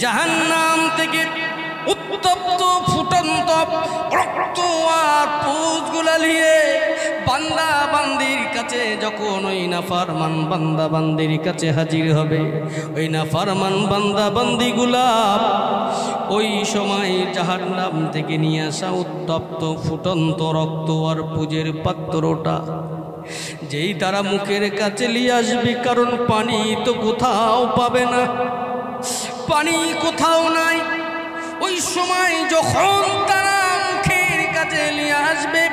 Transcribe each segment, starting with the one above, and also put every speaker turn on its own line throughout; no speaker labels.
জাহান্নাম থেকে উত্তপ্ত ফুটন্ত রক্ত আর পুঁজগুলা নিয়ে বান্দা বান্দির কাছে যখন ওই নাফরমান বান্দা বান্দির কাছে হাজির হবে, ওই নাফরমান বান্দা বান্দিগুলা ওই সময় জাহান্নাম থেকে নিয়ে আসা উত্তপ্ত ফুটন্ত রক্ত আর পুজের পাত্রটা যেই তারা মুখের কাছে নিয়ে আসবে, কারণ পানি তো কোথাও পাবে না, পানি কোথাও নাই। ওই সময় যখন তারা মুখের কাছে নিয়ে আসবে,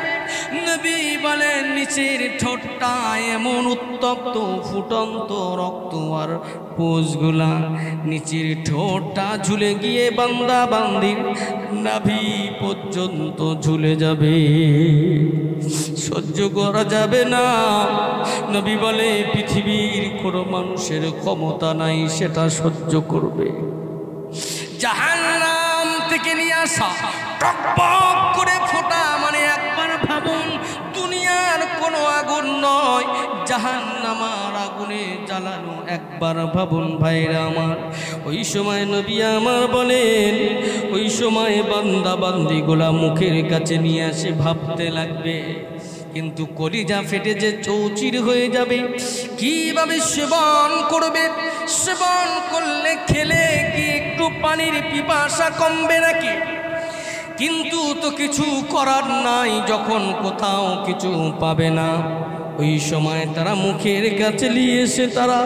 নবী বলেন নিচের ঠোঁটটা এমন উত্তপ্ত ফুটন্ত রক্ত আর পুঁজগুলা নিচের ঠোঁটটা ঝুলে গিয়ে বান্দা বান্দির নাভি পর্যন্ত ঝুলে যাবে, সহ্য করা যাবে না। নবী বলে পৃথিবীর কোনো মানুষের ক্ষমতা নাই সেটা সহ্য করবে। জাহান্নাম থেকে নিয়ে আসা টকবক করে ফোটা, মানে একবার ভাবুন দুনিয়ার কোনো আগুন নয়, জাহান্নামার আগুনে জ্বালানো, একবার ভাবুন ভাইরা আমার। ওই সময় নবী আমার বলেন ওই সময় বান্দা বান্দিগুলা মুখের কাছে নিয়ে আসে ভাবতে লাগবে, কিন্তু কলিজা ফেটে যে চৌচির হয়ে যাবে। কিভাবে সেবন করবে? সেবন করলে খেলে কি একটু পানির পিপাসা কমবে নাকি? কিন্তু তো কিছু করার নাই, যখন কোথাও কিছু পাবে না ওই সময় তারা মুখের কাছে নিয়ে এসে তারা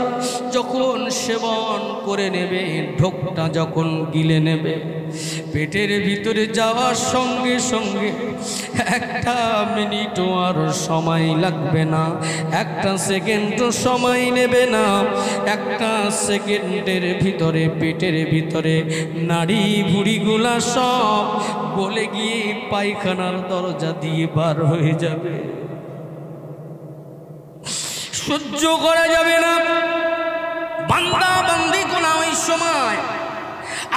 যখন সেবন করে নেবে, ঢোকটা যখন গিলে নেবে, পেটের ভিতরে যাওয়ার সঙ্গে সঙ্গে একটা মিনিটও আর সময় লাগবে না, একটা সেকেন্ডও সময় নেবে না। একটা সেকেন্ডের ভিতরে পেটের ভিতরে নাড়ি ভুড়িগুলা সব গলে গিয়ে পায়খানার দরজা দিয়ে বার হয়ে যাবে, সহ্য করা যাবে না। বান্দা বান্দি গুনাহ ওই সময়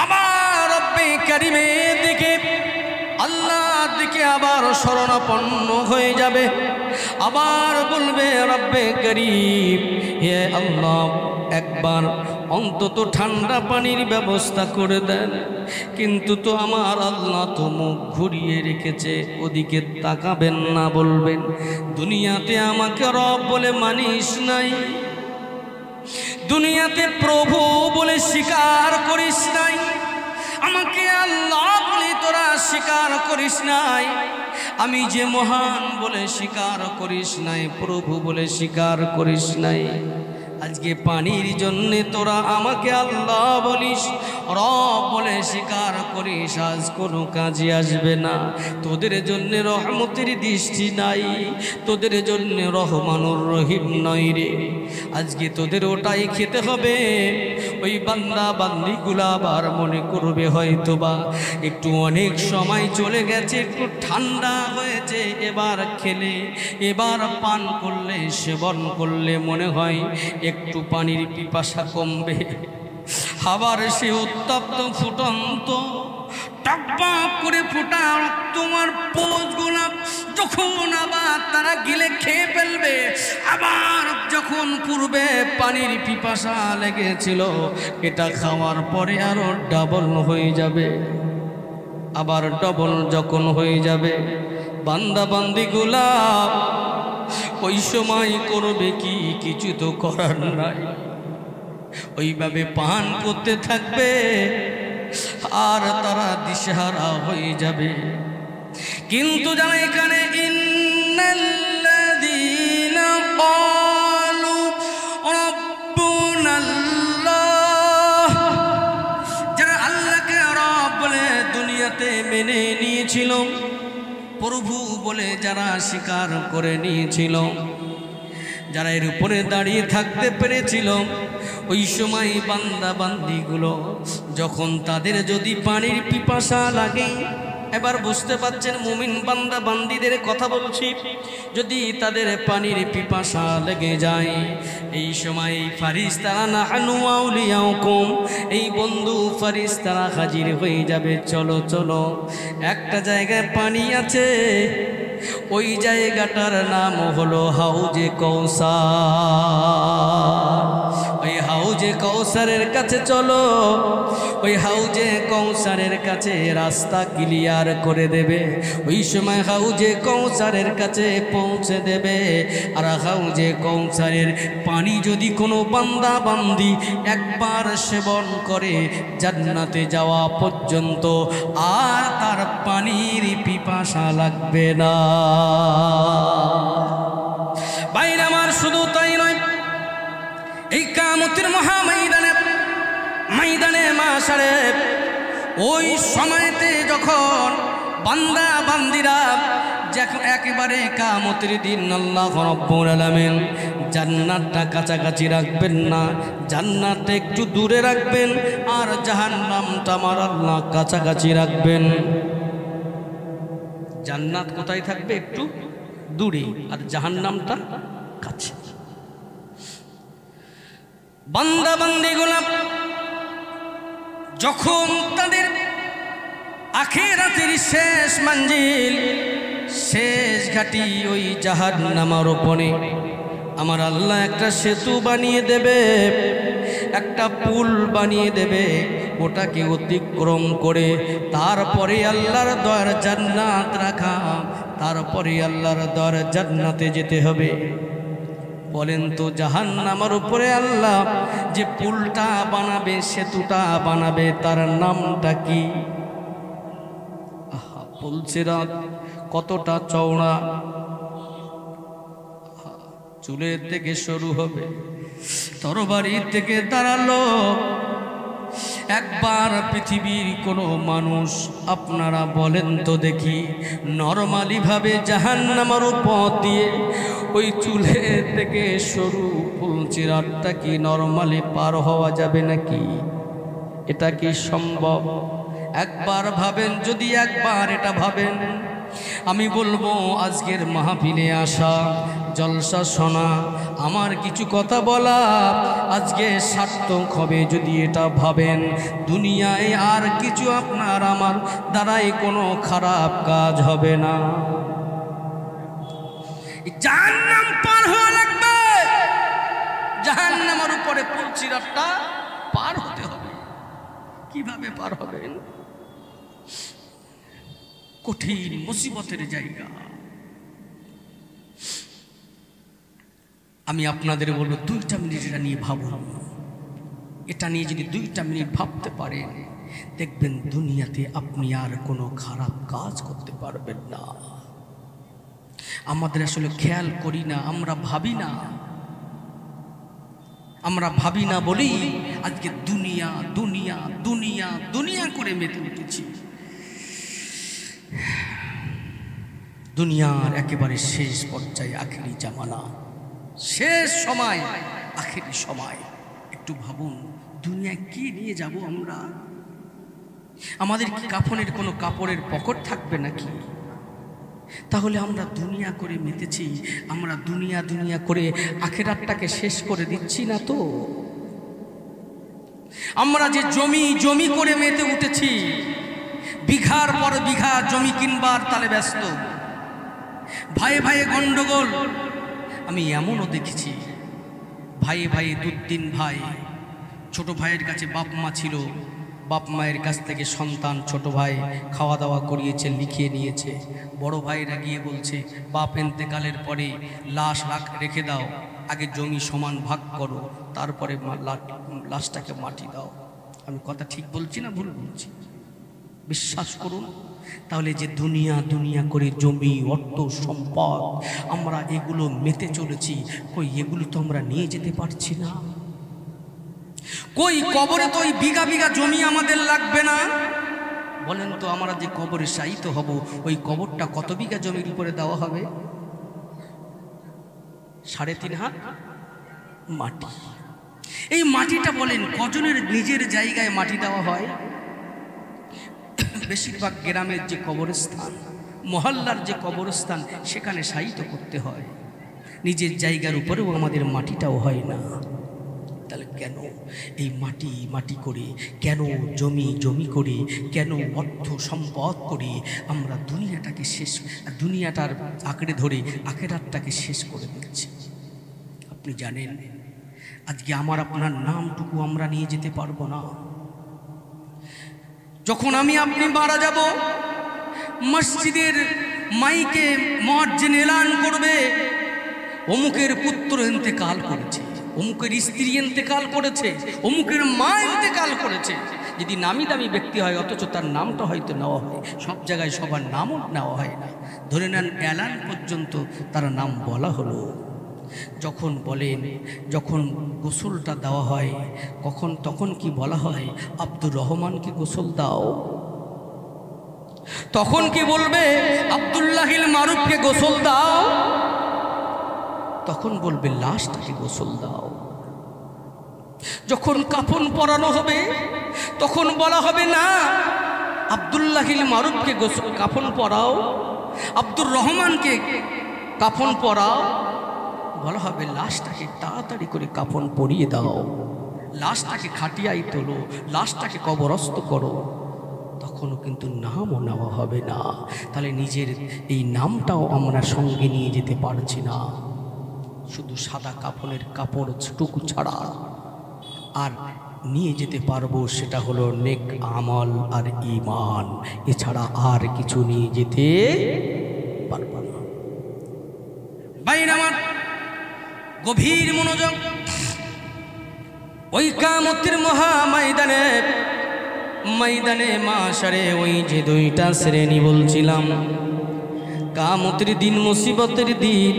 আবার রব্বে কারিমের দিকে আল্লাহর দিকে আবার শরণাপন্ন হয়ে যাবে, আবার বলবে রব্বে কারীম হে আল্লাহ একবার অন্তত ঠান্ডা পানির ব্যবস্থা করে দেন। কিন্তু তো আমার আল্লাহ তো মুখ ঘুরিয়ে রেখেছে, ওদিকে তাকাবেন না, বলবেন দুনিয়াতে আমাকে রব বলে মানিস নাই, দুনিয়াতে প্রভু বলে স্বীকার করিস নাই, আমাকে আল্লাহ বলে তোরা স্বীকার করিস নাই, আমি যে মহান বলে স্বীকার করিস নাই, প্রভু বলে স্বীকার করিস নাই। আজকে পানির জন্যে তোরা আমাকে আল্লাহ বলিস, রব বলে স্বীকার করিস, আজ কোনো কাজে আসবে না। তোদের জন্য রহমতের দৃষ্টি নাই, তোদের জন্য রহমানুর রহিম নয় রে। আজকে তোদের ওটাই খেতে হবে। ওই বান্দা বান্দিগুলা আবার মনে করবে হয়তোবা একটু অনেক সময় চলে গেছে, একটু ঠান্ডা হয়েছে, এবার খেলে এবার পান করলে সেবন করলে মনে হয় একটু পানির পিপাসা কমবে। আবার সে উত্তপ্ত ফুটন্ত টকবক করে ফোটা তোমার পোঁজগুলা যখন আবার তারা গিলে খেয়ে ফেলবে, আবার যখন পূর্বে পানির পিপাসা লেগেছিল এটা খাওয়ার পরে আরো ডাবল হয়ে যাবে। আবার ডবল যখন হয়ে যাবে বান্দা বান্দিগুলা ওই সময় করবে কি? কিছু তো করার নাই, ওইভাবে পান করতে থাকবে আর তারা দিশেহারা হয়ে যাবে। কিন্তু যারা এখানে ইন্নাল্লাযীনা ক্বালু রাব্বুনাল্লাহ, যারা আল্লাহকে রব বলে দুনিয়াতে মেনে নিয়েছিল, প্রভু বলে যারা স্বীকার করে নিয়েছিল, যারা এর উপরে দাঁড়িয়ে থাকতে পেরেছিল, ওই সময় বান্দা বান্দিগুলো যখন তাদের যদি পানির পিপাসা লাগে, এবার বুঝতে পারছেন মুমিন বান্দা বান্দিদের কথা বলছি, যদি তাদের পানির পিপাসা লেগে যায় এই সময় ফারিস্তারা নাহনু আউলিয়াউকুম, এই বন্ধু ফারিস্তারা হাজির হয়ে যাবে। চলো চলো, একটা জায়গায় পানি আছে, ওই জায়গাটার নাম হলো হাউজে কৌসার। ওই হাউজে কৌসারের কাছে চলো, ওই হাউজে কৌসারের কাছে রাস্তা ক্লিয়ার করে দেবে। ওই সময় হাউজে কৌসারের কাছে পৌঁছে দেবে। আর হাউজে কৌসারের পানি যদি কোনো বান্দা বান্দি একবার সেবন করে, জান্নাতে যাওয়া পর্যন্ত আর তার পানির পিপাসা লাগবে না। বাইরে আমার শুধু তাই নয়, এই কিয়ামতের ময়দানে মাশারে ওই সময়তে যখন বান্দা বান্দিরা একেবারে কিয়ামতের দিন আল্লাহ রাব্বুল আলামিন জান্নাতটা কাছাকাছি রাখবেন না, জান্নাতটা একটু দূরে রাখবেন, আর জাহান্নামটা আমার আল্লাহ কাছাকাছি রাখবেন। জান্নাত কোথায় থাকবে? একটু দূরে, আর জাহান্নামটা কাছে। বান্দা বান্দিগুলা যখন তাদের আখিরাতের শেষ মঞ্জিল, শেষ ঘাটি ওই জাহান্নামের উপরে আমার আল্লাহ একটা সেতু বানিয়ে দেবে, একটা পুল বানিয়ে দেবে। ওটাকে অতিক্রম করে তারপরে আল্লাহর দয়ার জান্নাত রাখা, তারপরে আল্লাহর দয়ার জান্নাতে যেতে হবে। বলেন তো জাহান্নামের উপরে আল্লাহ যে পুলটা বানাবে, সেতুটা বানাবে, তার নামটা কি? পুলসিরাত কতটা চওড়া, চুলের থেকে শুরু হবে, তরবারি থেকে দাঁড়ালো। একবার পৃথিবীর কোনো মানুষ আপনারা বলেন তো দেখি, নরমালি ভাবে জাহান্নামের উপর দিয়ে ওই চুলের থেকে সরু পুলসিরাতটা কি নরমালি পার হওয়া যাবে নাকি? এটা কি সম্ভব? একবার ভাবেন, যদি একবার এটা ভাবেন। আমি বলবো আজকের মাহফিলে আসা, জলসা শোনা, আমার কিছু কথা বলা আজকে সার্থক হবে যদি এটা ভাবেন দুনিয়ায় আর কিছু আপনার আমার দ্বারাই কোনো খারাপ কাজ হবে না। জাহান্নাম পার হওয়া লাগবে, জাহান্নামের উপরে পুলসিরাতটা পার হতে হবে। কিভাবে পার হবেন? কঠিন মুসিবতের জায়গা। আমি আপনাদের বলবো 2টা মিনিট এটা নিয়ে ভাবুন। এটা নিয়ে যদি 2টা মিনিট ভাবতে পারেন, দেখবেন দুনিয়াতে আপনি আর কোনো খারাপ কাজ করতে পারবেন না। আমাদের আসলে খেয়াল করি না, আমরা ভাবি না বলেই আজকে দুনিয়া দুনিয়া দুনিয়া দুনিয়া করে মেতে উঠেছি। দুনিয়ার একেবারে শেষ পর্যায়ে, আখেরি জামানা, শেষ সময়, আখেরি সময়। একটু ভাবুন, দুনিয়ায় কি নিয়ে যাব আমরা? আমাদের কি কাফনের কোনো কাপড়ের পকেট থাকবে নাকি? তাহলে আমরা দুনিয়া করে মেতেছি, আমরা দুনিয়া দুনিয়া করে আখিরাতটাকে শেষ করে দিচ্ছি না তো? আমরা যে জমি জমি করে মেতে উঠেছি, বিঘার পর বিঘা জমি কিনবার তালে ব্যস্ত, ভাইয়ে ভাইয়ে গন্ডগোল। আমি এমনও দেখেছি ভাইয়ে ভাইয়ে 2-3 ভাই, ছোট ভাইয়ের কাছে বাপ মা ছিল, বাপ মায়ের কাছ থেকে সন্তান ছোট ভাই খাওয়া দাওয়া করিয়েছে, লিখিয়ে নিয়েছে। বড় ভাইরা গিয়ে বলছে বাপ ইন্তেকালের পরে লাশ রেখে দাও, আগে জমি সমান ভাগ করো, তারপরে লাশটাকে মাটি দাও। আমি কথা ঠিক বলছি না ভুল বলছি? বিশ্বাস করুন। তাহলে যে দুনিয়া দুনিয়া করে জমি অর্থ সম্পদ আমরা এগুলো মেতে চলেছি, কই এগুলো তো আমরা নিয়ে যেতে পারছি না। কই কবরে তো ওই বিঘা বিঘা জমি আমাদের লাগবে না। বলেন তো আমরা যে কবরে শায়িত হব, ওই কবরটা কত বিঘা জমির উপরে দেওয়া হবে? 3.5 হাত মাটি। এই মাটিটা বলেন কজনের নিজের জায়গায় মাটি দেওয়া হয়? বেশিরভাগ গ্রামের যে কবরস্থান, মহল্লার যে কবরস্থান, সেখানে শায়িত করতে হয়। নিজের জায়গার উপরেও আমাদের মাটিটাও হয় না। তাহলে কেন এই মাটি মাটি করে, কেন জমি জমি করে, কেন অর্থ সম্পদ করে আমরা দুনিয়াটাকে শেষ, দুনিয়াটার আঁকড়ে ধরে আখেরাতটাকে শেষ করে দিচ্ছি? আপনি জানেন আজকে আমার আপনার নামটুকু আমরা নিয়ে যেতে পারবো না। যখন আমি আপনি মারা যাব, মসজিদের মাইকে মুয়াজ্জিন এলান করবে, অমুকের পুত্র ইন্তেকাল করেছে, অমুকের স্ত্রী ইন্তেকাল করেছে, অমুকের মা ইন্তেকাল করেছে। যদি নামি দামি ব্যক্তি হয় অথচ তার নামটা হয়তো নেওয়া হয়, সব জায়গায় সবার নামও নেওয়া হয় না। ধরে নেন এলান পর্যন্ত তার নাম বলা হলো। যখন বলেন, যখন গোসলটা দেওয়া হয় তখন কি বলা হয়? আব্দুর রহমানকে গোসল দাও। তখন কি বলবে? আব্দুল্লাহিল মারুফকে গোসল দাও। তখন বলবে লাশটাকে গোসল দাও। যখন কাফন পরানো হবে তখন বলা হবে না আব্দুল্লাহিল মারুফকে কাফন পরাও, আব্দুর রহমানকে কাফন পরাও। বলা হবে লাশটাকে তাড়াতাড়ি করে কাফন পরিয়ে দাও, লাশটাকে খাটিয়াই তোলো, লাশটাকে কবরস্থ করো। তখনও কিন্তু নামও নেওয়া হবে না। তাহলে নিজের এই নামটাও আমরা সঙ্গে নিয়ে যেতে পারছি না। শুধু সাদা কাফনের কাপড় টুকু ছাড়া আর নিয়ে যেতে পারবো সেটা হলো নেক আমল আর ঈমান, এছাড়া আর কিছু নিয়ে যেতে পারবো না। বাইরে আমার গভীর মনোযোগ। ওই কিয়ামতের মহা ময়দানে মাশারে ওই যে দুইটা শ্রেণী বলছিলাম, কিয়ামতের দিন, মুসিবতের দিন,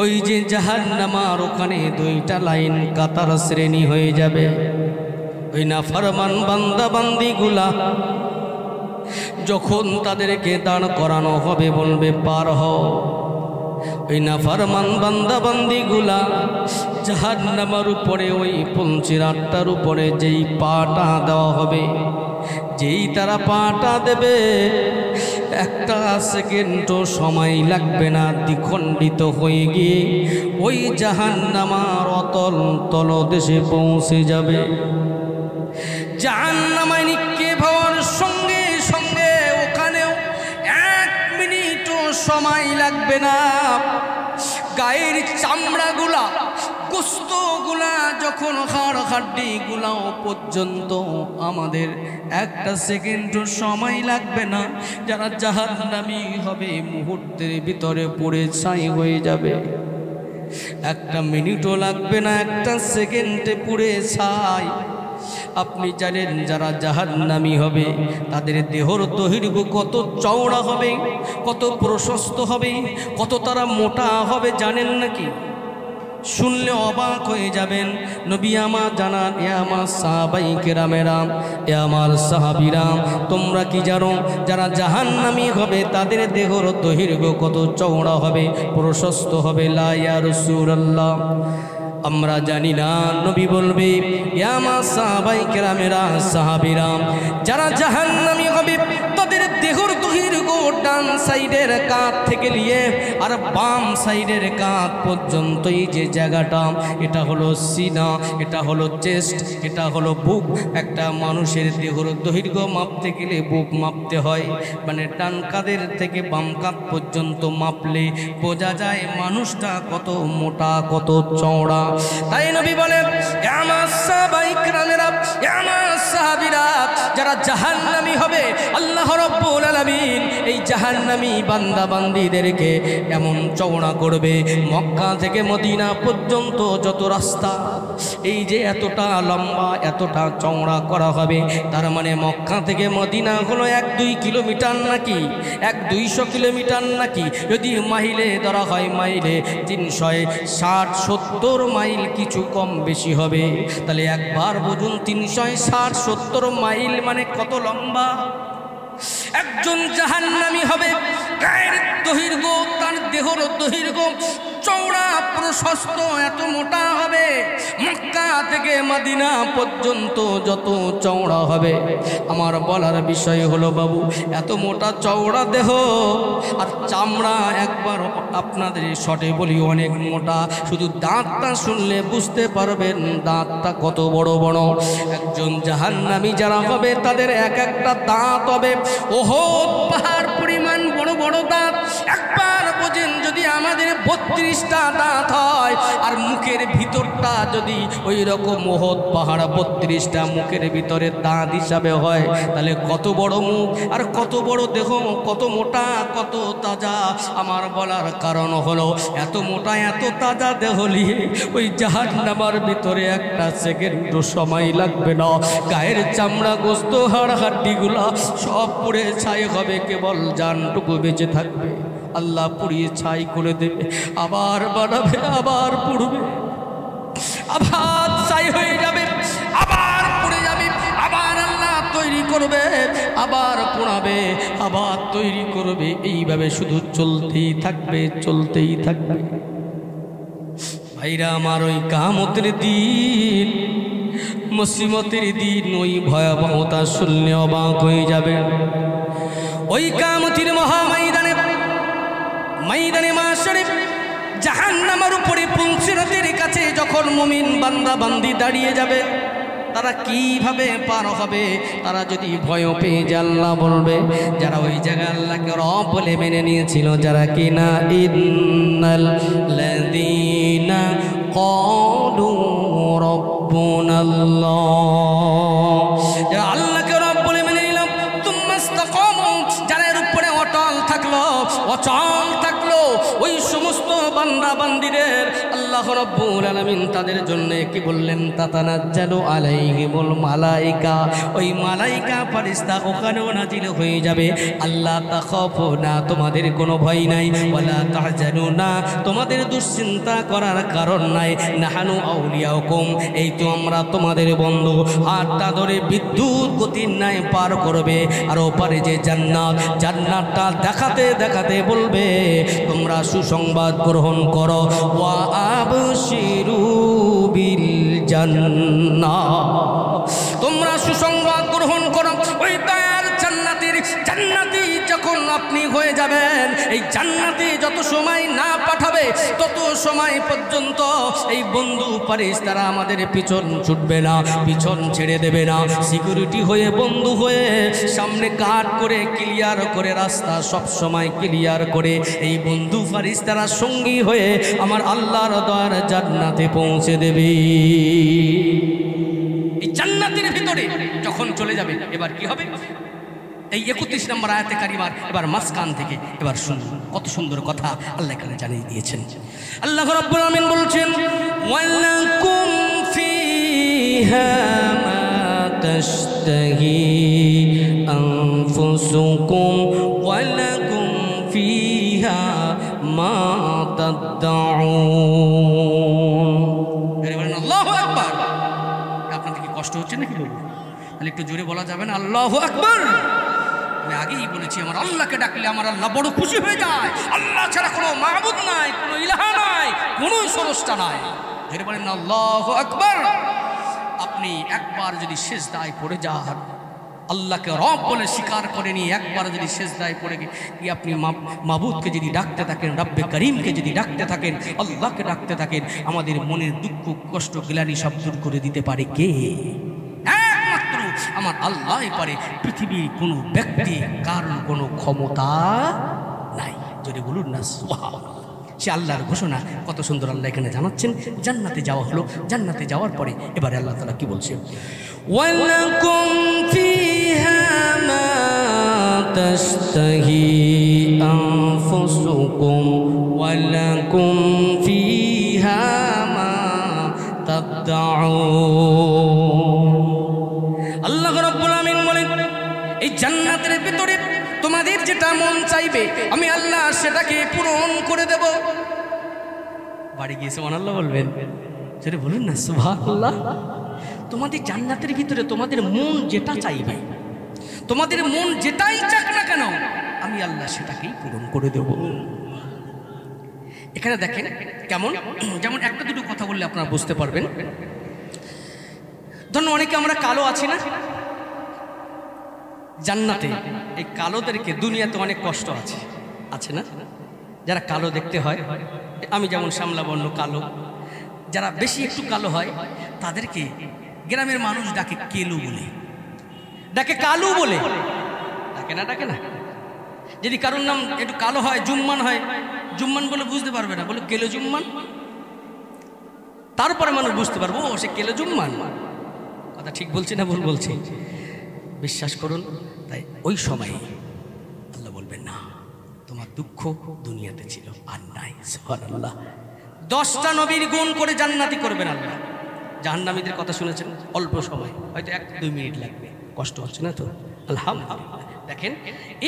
ওই যে জাহান্নামার ওখানে দুইটা লাইন কাতার শ্রেণী হয়ে যাবে। ওই নাফরমান বান্দা বান্দিগুলা যখন তাদেরকে দাঁড় করানো হবে বলবে পার হও। ওই নাফরমান বান্দা বান্দিগুলা জাহান্নামের উপরে ওই পঞ্চিরাটার উপরে যেই পাটা দেওয়া হবে, যেই তারা পাটা দেবে, একটা সেকেন্ডও সময় লাগবে না, দ্বিখণ্ডিত হয়ে গিয়ে ওই জাহান্নামার অতল তলদেশে পৌঁছে যাবে। জাহান্নামায় নিক্ষেপ হওয়ার সঙ্গে সঙ্গে ওখানেও 1 মিনিটও সময় লাগবে না। গায়ের চামড়াগুলা, গোস্তগুলা, যখন হাড় হাড্ডিগুলাও পর্যন্ত আমাদের একটা সেকেন্ডও সময় লাগবে না। যারা জাহান্নামী হবে মুহূর্তের ভিতরে পড়ে ছাই হয়ে যাবে। 1 মিনিটও লাগবে না, একটা সেকেন্ডে পুড়ে ছাই। আপনি জানেন যারা জাহান্নামী হবে তাদের দেহর দৈর্ঘ্য কত চওড়া হবে, কত প্রশস্ত হবে, কত তারা মোটা হবে জানেন নাকি? শুনলে অবাক হয়ে যাবেন। নবী আমার জানান, এ আমার সাহাবাই কেরামেরা, এ আমার সাহাবীরা, তোমরা কি জানো যারা জাহান্নামী হবে তাদের দেহর দৈর্ঘ্য কত চওড়া হবে, প্রশস্ত হবে? লা ইয়া রাসূলুল্লাহ, আমরা জানি না। নবী বলবে, এ আমার সাহাবাই কেরামেরা, সাহাবীরা, যারা জাহান্নামী হবে তাদের দেহর দৈর্ঘ্য ডান সাইডের কাঁধ থেকে নিয়ে আর বাম সাইডের কাঁধ পর্যন্ত এই যে জায়গাটা, এটা হলো সিনা, এটা হলো চেস্ট, এটা হলো বুক। একটা মানুষের দেহর দৈর্ঘ্য মাপতে গেলে বুক মাপতে হয়, মানে ডান কাঁধের থেকে বাম কাঁধ পর্যন্ত মাপলে বোঝা যায় মানুষটা কত মোটা, কত চওড়া। তাই নবী বলেন, এ আমার সাহাবায়ে কেরামেরা, এ আমার সাহাবীরা, যারা জাহান্নামী হবে আল্লাহ রাব্বুল আলামিন এই জাহান্নামী বান্দা বান্দীদেরকে এমন চওড়া করবে, মক্কা থেকে মদিনা পর্যন্ত যত রাস্তা, এই যে এতটা লম্বা, এতটা চওড়া করা হবে। তার মানে মক্কা থেকে মদিনা হলো 1-2 কিলোমিটার নাকি, 100-200 কিলোমিটার নাকি? যদি মাইলে ধরা হয়, মাইলে 360-70 মাইল, কিছু কম বেশি হবে। তাহলে একবার বুঝুন 360-70 মাইল মানে কত লম্বা। একজন জাহান্নামী হবে, গায়ের দৈর্ঘ্য, তার দেহর দৈর্ঘ্য চওড়া, প্রশস্ত, এত মোটা হবে। মক্কা থেকে মদিনা পর্যন্ত যত চওড়া হবে। আমার বলার বিষয় হলো বাবু, এত মোটা চওড়া দেহ আর চামড়া, একবার আপনাদের শটে বলি অনেক মোটা। শুধু দাঁতটা শুনলে বুঝতে পারবেন দাঁতটা কত বড় বড়। একজন জাহান্নামী যারা হবে তাদের এক একটা দাঁত হবে ওহদ পাহাড় পরিমাণ বড় বড় দাঁত। একবার বোঝেন, যদি আমাদের 32টা দাঁত হয় আর মুখের ভিতরটা যদি ওই রকম ওহদ পাহাড় 32টা মুখের ভিতরে দাঁত হিসাবে হয়, তাহলে কত বড় মুখ আর কত বড় দেহ, কত মোটা কত তাজা। আমার বলার কারণ হলো এত মোটা এত তাজা দেহ নিয়ে ওই জাহান্নামের ভিতরে একটা সেকেন্ডও সময় লাগবে না। গায়ের চামড়া গোস্ত হাড় হাড্ডিগুলা সব পুড়ে ছাই হবে, কেবল জানটুকু বেঁচে থাকবে। আল্লাহ পুড়িয়ে ছাই করে দেবে, আবার বানাবে, আবার পুড়বে, আবার ছাই হয়ে যাবে, আবার পুড়ে যাবে, আবার আল্লাহ তৈরি করবে, আবার পোড়াবে, আবার তৈরি করবে। এইভাবে শুধু চলতেই থাকবে, চলতেই থাকবে। ভাইরা আমার, ওই কিয়ামতের দিন, মুসিবতের দিন, ওই ভয়াবহতা শুনলে অবাক হয়ে যাবে। ওই কিয়ামতের মহাময়দানে, ময়দানে মাশারে, জাহান্নামের উপরে পুলসিরাতের কাছে যখন মুমিন বান্দা বান্দি দাঁড়িয়ে যাবে, তারা কিভাবে পার হবে? তারা যদি ভয় পেয়ে যায়, আল্লাহ বলবে, যারা ওই জায়গায় আল্লাহকে রব বলে মেনে নিয়েছিল, যারা কিনা ইন্নাল লাযীনা ক্বালু রাব্বুনাল্লাহ, যারা আল্লাহকে রব বলে মেনে নিল, তুম্মাস্তাকামু, যারা এর উপরে অটল থাকলো, অচল থাকলো, ওই সমস্ত বান্দা বান্দিদের আল্লাহ রাব্বুল আলামিন তাদের জন্য কি বললেন? তাতানাজ্জালু আলাইহিমুল মালাইকা, ওই মালাইকা ফেরেশতা ওখানেও নাজিল হয়ে যাবে। আল্লাহ তাখাফু না, তোমাদের কোনো ভয় নাই, ওয়ালা তাহজানু না, তোমাদের দুশ্চিন্তা করার কারণ নাই, নাহানু আউলিয়াউকুম, এই তো আমরা তোমাদের বন্ধু। হাতটা ধরে বিদ্যুৎ গতির ন্যায় পার করবে, আর ওপারে যে জান্নাত, জান্নাতটা দেখাতে দেখাতে বলবে, তোমরা সুসংবাদ গ্রহণ করো, ওয়া আবশিরু বিল জান্নাহ, তোমরা সুসংবাদ গ্রহণ করো। ওই দয়ার জান্নাতি যখন আপনি হয়ে যাবেন, এই জান্নাতে যত সময় না পাঠাবে তত সময় পর্যন্ত এই বন্ধু ফেরেশতারা আমাদের পিছন ছুটবে না, পিছন ছেড়ে দেবে না। সিকিউরিটি হয়ে, বন্ধু হয়ে, সামনে গার্ড করে, ক্লিয়ার করে, রাস্তা সব সময় ক্লিয়ার করে এই বন্ধু ফেরেশতারা সঙ্গী হয়ে আমার আল্লাহর দয়ার জান্নাতে পৌঁছে দেবে। এই জান্নাতের ভিতরে যখন চলে যাবে, এবার কি হবে? এই 31 নম্বর আয়াতে কারিমার এবার মাঝখান থেকে এবার শুনুন, কত সুন্দর কথা আল্লাহ এখানে জানিয়ে দিয়েছেন। আল্লাহ রাব্বুল আমিন বলছেন, ওয়ালাকুম ফিহা মা তাশতাহি আনফুসুকুম ওয়ালাকুম ফিহা মা তাদউন। আল্লাহু আকবার। আপনাদের কি কষ্ট হচ্ছে নাকি বলবো? তাহলে একটু জোরে বলা যাবে না? আল্লাহু আকবার। আমি আগেই বলেছি, আমার আল্লাহকে ডাকলে আমার আল্লাহ বড় খুশি হয়ে যায়। আল্লাহ ছাড়া কোনো মাবুদ নাই, কোনো ইলাহা নাই, কোনো স্রষ্টা নাই। ধরে বলেন না আল্লাহু আকবার। আপনি একবার যদি সিজদায় পড়ে যান, আল্লাহকে রব বলে স্বীকার করে নিয়ে একবার যদি সিজদায় পড়ে গিয়ে আপনি মাবুদকে যদি ডাকতে থাকেন, রব্বে করিমকে যদি ডাকতে থাকেন, আল্লাহকে ডাকতে থাকেন, আমাদের মনের দুঃখ কষ্ট গ্লানি সব দূর করে দিতে পারে কে? আমার আল্লাহ পারে। পৃথিবীর কোনো ব্যক্তি, কারণ কোনো ক্ষমতা নাই। যদি বলুন না সুবহানাল্লাহ। সে আল্লাহর ঘোষণা কত সুন্দর আল্লাহ এখানে জানাচ্ছেন। জান্নাতে যাওয়া হলো, জান্নাতে যাওয়ার পরে এবারে আল্লাহ তাআলা কি বলছে? ওয়ালাকুম ফিহা মা তাশতাহি আনফুসুকুম ওয়ালাকুম ফিহা মা তাদউন। আল্লাহ রাব্বুল আমিন বলেন, এই জান্নাতের ভিতরে তোমাদের যেটা মন চাইবে আমি আল্লাহ সেটাকে পূরণ করে দেব। বাড়ি গিয়ে সুবহানাল্লাহ বলবেন, সেটা বলুন না সুবহানাল্লাহ। তোমাদের জান্নাতের ভিতরে তোমাদের মন যেটা চাইবে, তোমাদের মন যেটাই চাক না কেন, আমি আল্লাহ সেটাকেই পূরণ করে দেব। এখানে দেখেন কেমন, যেমন একটা দুটো কথা বললে আপনারা বুঝতে পারবেন। ধরুন অনেকে আমরা কালো আছি না, জান্নাতে এই কালোদেরকে, দুনিয়াতে অনেক কষ্ট আছে, আছে না? যারা কালো দেখতে হয়, আমি যেমন শ্যামলা বর্ণ কালো, যারা বেশি একটু কালো হয় তাদেরকে গ্রামের মানুষ ডাকে কেলু বলে, ডাকে কালু বলে, ডাকে না? ডাকে না? যদি কারোর নাম একটু কালো হয়, জুম্মান হয়, জুম্মান বলে বুঝতে পারবে না, বলে কেলো জুম্মান, তারপরে মানুষ বুঝতে পারবো ও সে কেলো জুম্মান। কথা ঠিক বলছি না ভুল বলছি? বিশ্বাস করুন। তাই ওই সময় আল্লাহ বলবেন না, তোমার দুঃখ দুনিয়াতে ছিল আর নাই। সুবহানাল্লাহ। 10টা নবীর গুণ করে জান্নাতি করবেন আল্লাহ। জাহান্নামীদের কথা শুনেছেন, অল্প সময়, হয়তো 1-2 মিনিট লাগবে, কষ্ট হচ্ছে না তো? আলহামদুলিল্লাহ। দেখেন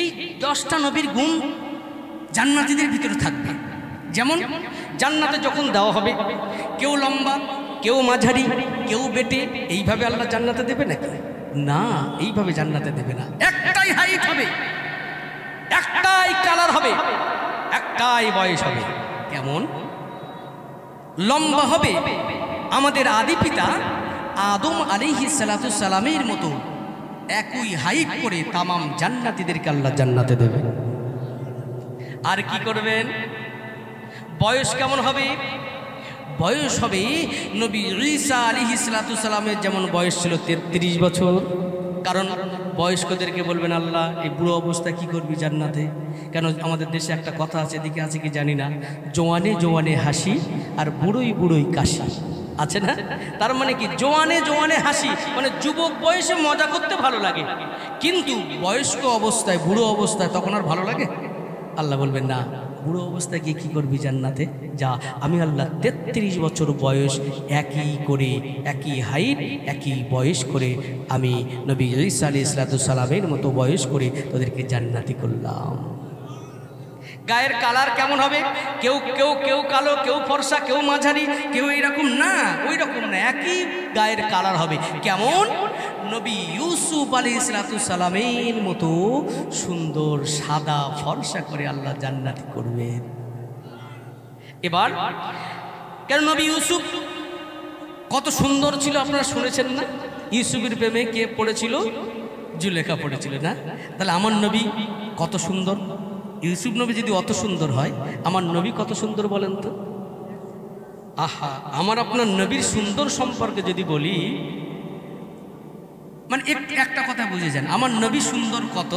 এই 10টা নবীর গুণ জান্নাতীদের ভিতরে থাকবে। যেমন জান্নাতে যখন দেওয়া হবে, কেউ লম্বা, কেউ মাঝারি, কেউ বেটে, এইভাবে আল্লাহ জান্নাতে দেবে নাকি? না, এইভাবে জান্নাতে দেবে না। একটাই হাইট হবে, একটাই কালার হবে, একটাই বয়স হবে। কেমন? লম্বা হবে আমাদের আদি পিতা আদম আলাইহিস সালাতু সালামের মতো একই হাইট করে তামাম জান্নাতীদেরকে আল্লাহ জান্নাতে দেবে। আর কি করবেন? বয়স কেমন হবে? বয়স হবে নবী ঈসা আলাইহিস সালাতু সালামের যেমন বয়স ছিল 33 বছর। কারণ বয়স্কদেরকে বলবেন আল্লাহ, এই বুড়ো অবস্থা কি করবি জান্নাতে? কেন আমাদের দেশে একটা কথা আছে, এদিকে আছে কি জানি না, জোয়ানে জোয়ানে হাসি আর বুড়োই বুড়োই কাশি, আছে না? তার মানে কি, জোয়ানে জোয়ানে হাসি মানে যুবক বয়সে মজা করতে ভালো লাগে, কিন্তু বয়স্ক অবস্থায়, বুড়ো অবস্থায় তখন আর ভালো লাগে? আল্লাহ বলবেন না, বুড়ো অবস্থায় গিয়ে কী করবি জান্নাতে? যা, আমি আল্লাহ 33 বছর বয়স একই করে, একই হাইট, একই বয়স করে আমি নবী ঈসা আলাইহিস সালামের মতো বয়স করে তোদেরকে জান্নাতি করলাম। গায়ের কালার কেমন হবে? কেউ কেউ কেউ কালো, কেউ ফর্সা, কেউ মাঝারি, কেউ এইরকম না, ওই রকম না, একই গায়ের কালার হবে। কেমন? নবী ইউসুফ আলাইহিস সালামের মতো সুন্দর সাদা ফর্সা করে আল্লাহ জান্নাতি করবেন। এবার কেন নবী ইউসুফ কত সুন্দর ছিল আপনারা শুনেছেন না? ইউসুফের প্রেমে কে পড়েছিল? জুলেখা পড়েছিল না? তাহলে আমার নবী কত সুন্দর। ইউসুফ নবী যদি অত সুন্দর হয়, আমার নবী কত সুন্দর বলেন তো? আহা, আমার আপনার নবীর সুন্দর সম্পর্কে যদি বলি, মানে একটা কথা বুঝে যান, আমার নবী সুন্দর কত,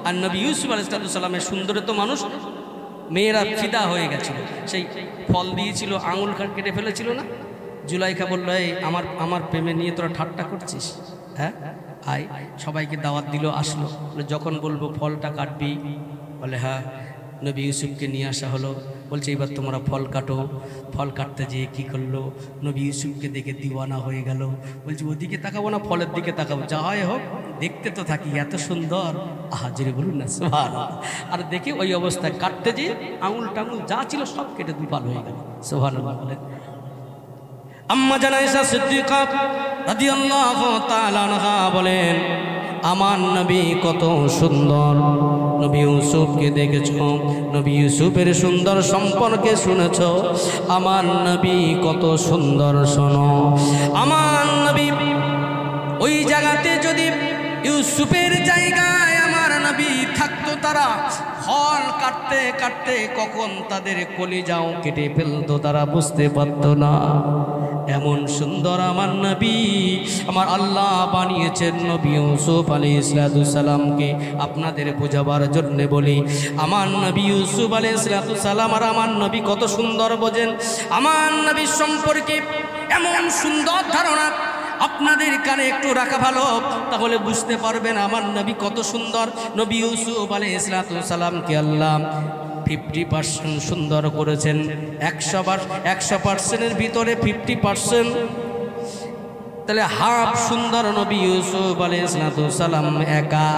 আর নবী ইউসুফ আলাইহিস সালামের সুন্দরে তো মানুষ মেয়েরা ফিদা হয়ে গেছিল। সেই ফল দিয়েছিল, আঙুল কেটে ফেলেছিল না? জুলাইখা বলল, এই আমার প্রেমে নিয়ে তোরা ঠাট্টা করছিস? হ্যাঁ, আয়। সবাইকে দাওয়াত দিল, আসলো। যখন বলবো ফলটা কাটবি, বলে হ্যাঁ। নবী ইউসুফকে নিয়ে আসা হলো, বলছে এবার তোমরা ফল কাটো। ফল কাটতে যেয়ে কী করলো, নবী ইউসুফকে দেখে দিওয়ানা হয়ে গেল। বলছে ওদিকে তাকাবো না, ফলের দিকে তাকাবো, যা হয় হোক, দেখতে তো থাকি, এত সুন্দর। আহা, জোরে বলুন না সুবহানাল্লাহ। আর দেখে ওই অবস্থায় কাটতে যেয়ে আঙুল টাঙুল যা ছিল সব কেটে দুপাল হয়ে গেল। সুবহানাল্লাহ বলেন। আম্মা জান আয়েশা সিদ্দিকা রাদিয়াল্লাহু তাআলা আনহা বলেন, আমার নবী কত সুন্দর। নবী ইউসুফকে দেখেছ, নবী ইউসুফের সুন্দর সম্পর্কে শুনেছ, আমার নবী কত সুন্দর। শোনো, আমার নবী ওই জায়গাতে যদি ইউসুফের জায়গায় আমার নবী থাকতো, তারা ফল কাটতে কাটতে কখন তাদের কলিজাও কেটে ফেলতো, তারা বুঝতে পারত না। এমন সুন্দর আমার নবী আমার আল্লাহ বানিয়েছেন। নবী ইউসুফ আলাইহিস সালামকে আপনাদের বোঝাবার জন্য বলি, আমার নবী ইউসুফ আলাইহিস সালাম আর আমার নবী কত সুন্দর বোঝেন। আমার নবীর সম্পর্কে এমন সুন্দর ধারণা আপনাদের কানে একটু রাখা ভালো, তাহলে বুঝতে পারবেন আমার নবী কত সুন্দর। নবী ইউসুফ আলাইহিস সালামকে আল্লাহ 50% সুন্দর করেছেন। 100%-এর ভিতরে 50%, তাহলে হাফ সুন্দর নবী ইউসুফ আলাইহিস সালাম একা।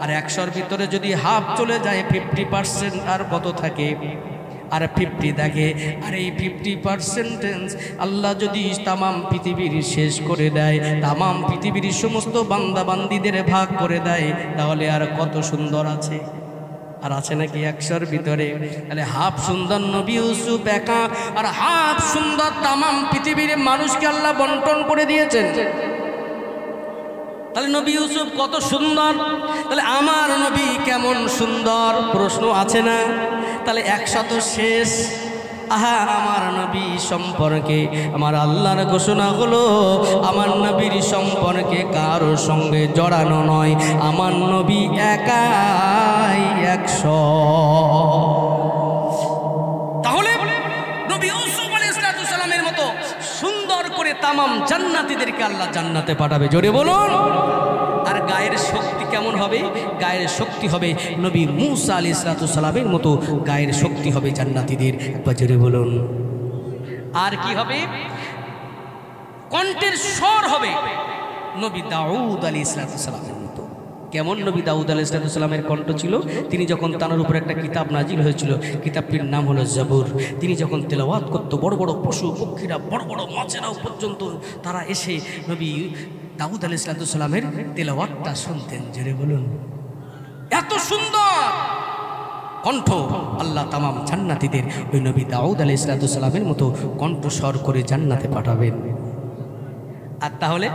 আর 100-র ভিতরে যদি হাফ চলে যায়, 50% আর কত থাকে? আর 50 থাকে। আর এই 50% আল্লাহ যদি তামাম পৃথিবীর শেষ করে দেয়, তামাম পৃথিবীর সমস্ত বান্দা বান্দিদের ভাগ করে দেয়, তাহলে আর কত সুন্দর আছে? আর আছে নাকি 100-র ভিতরে? তাহলে হাফ সুন্দর নবী ইউসুফ একা, আর হাফ সুন্দর তামাম পৃথিবীর মানুষকে আল্লাহ বন্টন করে দিয়েছেন। তাহলে নবী ইউসুফ কত সুন্দর, তাহলে আমার নবী কেমন সুন্দর? প্রশ্ন আছে না? তাহলে 100 তো শেষ। আহা, আমার নবী সম্পর্কে আমার আল্লাহর ঘোষণা হলো, আমার নবীর সম্পর্কে কারোর সঙ্গে জড়ানো নয়, আমার নবী একাই 100 100। তাহলে নবী ইউসুফ আলাইহিস সালামের মতো সুন্দর করে তামাম জান্নাতীদেরকে আল্লাহ জান্নাতে পাঠাবে, জোরে বলুন। আর গায়ের শক্তি কেমন হবে? গায়ের শক্তি হবে নবী মূসা আলাইহিস সালামের মতো গায়ের শক্তি হবে জান্নাতীদের, একবার জোরে বলুন। আর কি হবে? কণ্ঠের স্বর হবে নবী দাউদ আলাইহিস সালামের মতো। কেমন নবী দাউদ আলাইহিস সালামের কণ্ঠ ছিল? তিনি যখন তার উপর একটা কিতাব নাজিল হয়েছিল, কিতাবটির নাম হলো জাবুর, তিনি যখন তেলাওয়াত করত, বড় বড় পশু পক্ষীরা, বড় বড় মাছেরাও পর্যন্ত তারা এসে নবী দাউদ আলাইহিস সালামের তেলাওয়াতটা শুনতেন, জোরে বলুন। এত সুন্দর কণ্ঠ আল্লাহ তামাম জান্নাতীদের ওই নবী দাউদ আলাইহিস সালামের মতো কণ্ঠস্বর করে জান্নাতে পাঠাবেন। আর তাহলে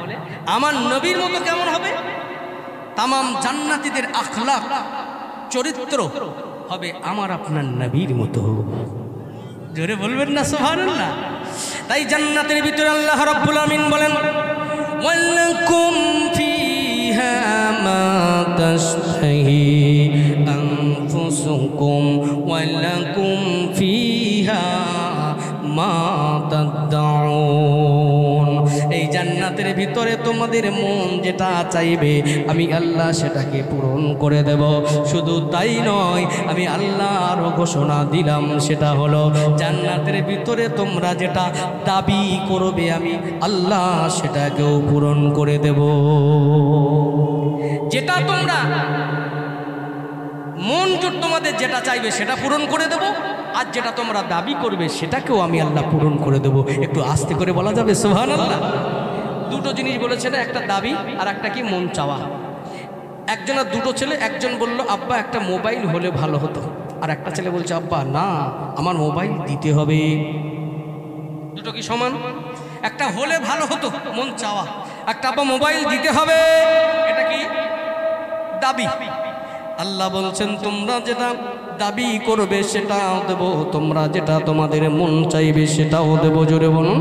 আমার নবীর মতো কেমন হবে? তামাম জান্নাতীদের আখলাক চরিত্র হবে আমার আপনার নবীর মতো, জোরে বলবেন না সুবহানাল্লাহ। তাই জান্নাতের ভিতরে আল্লাহ রাব্বুল আমিন বলেন, ওয়ালাকুম ফিহা মা তাশতাহি আনফুসুকুম ওয়ালাকুম ফিহা মা তাদউন। এই জান্নাতের ভিতরে তোমাদের মন যেটা চাইবে আমি আল্লাহ সেটাকে পূরণ করে দেব। শুধু তাই নয়, আমি আল্লাহ আরো ঘোষণা দিলাম, সেটা হলো জান্নাতের ভিতরে তোমরা যেটা দাবি করবে আমি আল্লাহ সেটাকেও পূরণ করে দেব। যেটা তোমরা মন জোর তোমাদের যেটা চাইবে সেটা পূরণ করে দেব, আর যেটা তোমরা দাবি করবে সেটাকেও আমি আল্লাহ পূরণ করে দেব। একটু আস্তে করে বলা যাবে সুবহানাল্লাহ? দুটো জিনিস বলেছে না, একটা দাবি আর একটা কি মন চাওয়া। একজনের দুটো ছেলে, একজন বলল আব্বা একটা মোবাইল হলে ভালো হতো, আর একটা ছেলে বলছে আব্বা না আমার মোবাইল দিতে হবে। দুটো কি সমান? একটা হলে ভালো হতো মন চাওয়া, একটা আব্বা মোবাইল দিতে হবে এটা কি দাবি। আল্লাহ বলছেন তোমরা যেটা দাবি করবে সেটাও দেব, তোমরা যেটা তোমাদের মন চাইবে সেটাও দেব, জোরে বলুন।